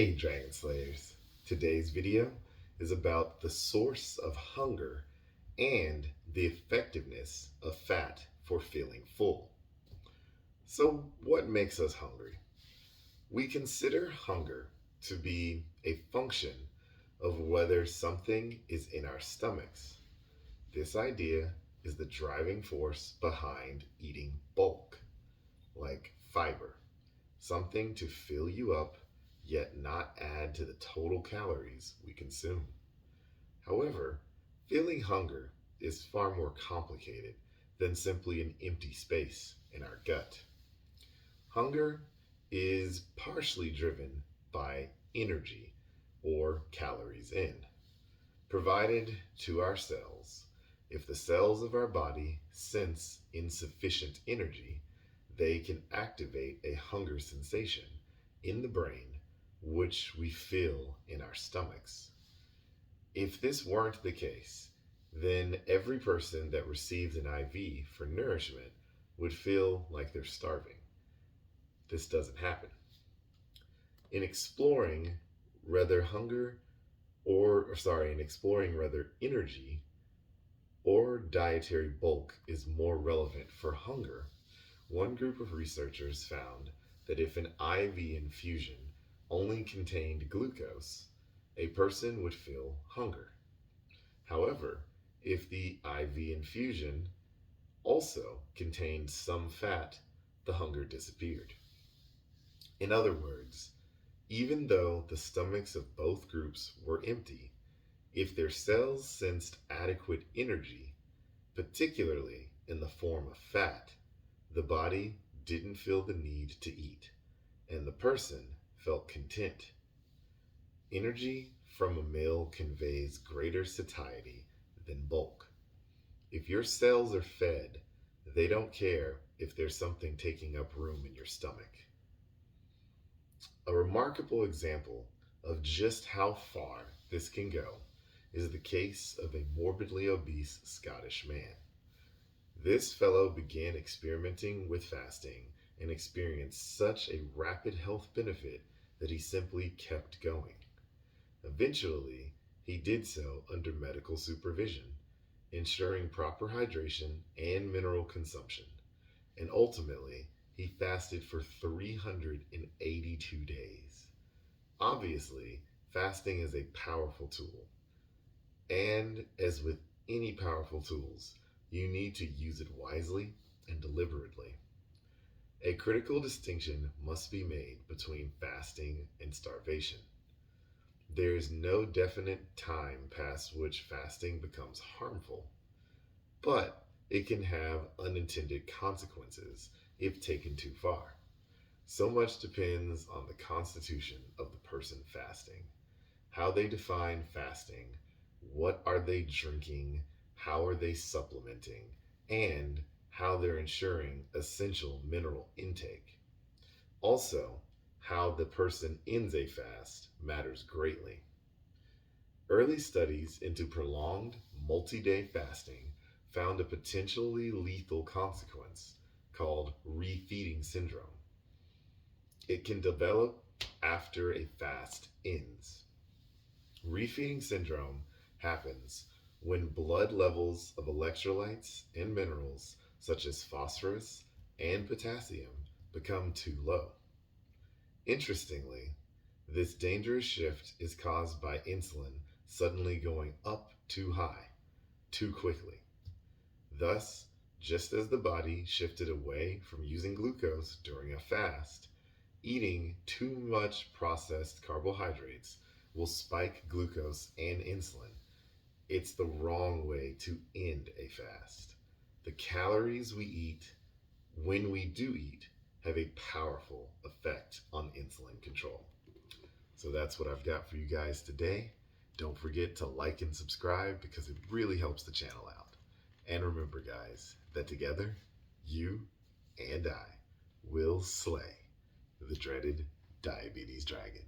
Hey Dragon Slayers, today's video is about the source of hunger and the effectiveness of fat for feeling full. So, what makes us hungry? We consider hunger to be a function of whether something is in our stomachs. This idea is the driving force behind eating bulk, like fiber, something to fill you up yet not add to the total calories we consume. However, feeling hunger is far more complicated than simply an empty space in our gut. Hunger is partially driven by energy or calories in, provided to our cells. If the cells of our body sense insufficient energy, they can activate a hunger sensation in the brain, which we feel in our stomachs. If this weren't the case, then every person that receives an IV for nourishment would feel like they're starving. This doesn't happen. In exploring whether hunger in exploring whether energy or dietary bulk is more relevant for hunger, one group of researchers found that if an IV infusion only contained glucose, a person would feel hunger. However, if the IV infusion also contained some fat, the hunger disappeared. In other words, even though the stomachs of both groups were empty, if their cells sensed adequate energy, particularly in the form of fat, the body didn't feel the need to eat, and the person felt content. Energy from a meal conveys greater satiety than bulk. If your cells are fed, they don't care if there's something taking up room in your stomach. A remarkable example of just how far this can go is the case of a morbidly obese Scottish man. This fellow began experimenting with fasting and experienced such a rapid health benefit that he simply kept going. Eventually, he did so under medical supervision, ensuring proper hydration and mineral consumption, and ultimately, he fasted for 382 days. Obviously, fasting is a powerful tool, and as with any powerful tools, you need to use it wisely and deliberately. A critical distinction must be made between fasting and starvation. There is no definite time past which fasting becomes harmful, but it can have unintended consequences if taken too far. So much depends on the constitution of the person fasting, how they define fasting, what are they drinking, how are they supplementing, and how they're ensuring essential mineral intake. Also, how the person ends a fast matters greatly. Early studies into prolonged multi day fasting found a potentially lethal consequence called refeeding syndrome. It can develop after a fast ends. Refeeding syndrome happens when blood levels of electrolytes and minerals such as phosphorus and potassium become too low. Interestingly, this dangerous shift is caused by insulin suddenly going up too high, too quickly. Thus, just as the body shifted away from using glucose during a fast, eating too much processed carbohydrates will spike glucose and insulin. It's the wrong way to end a fast. The calories we eat when we do eat have a powerful effect on insulin control. So that's what I've got for you guys today. Don't forget to like and subscribe because it really helps the channel out. And remember, guys, that together, you and I will slay the dreaded diabetes dragon.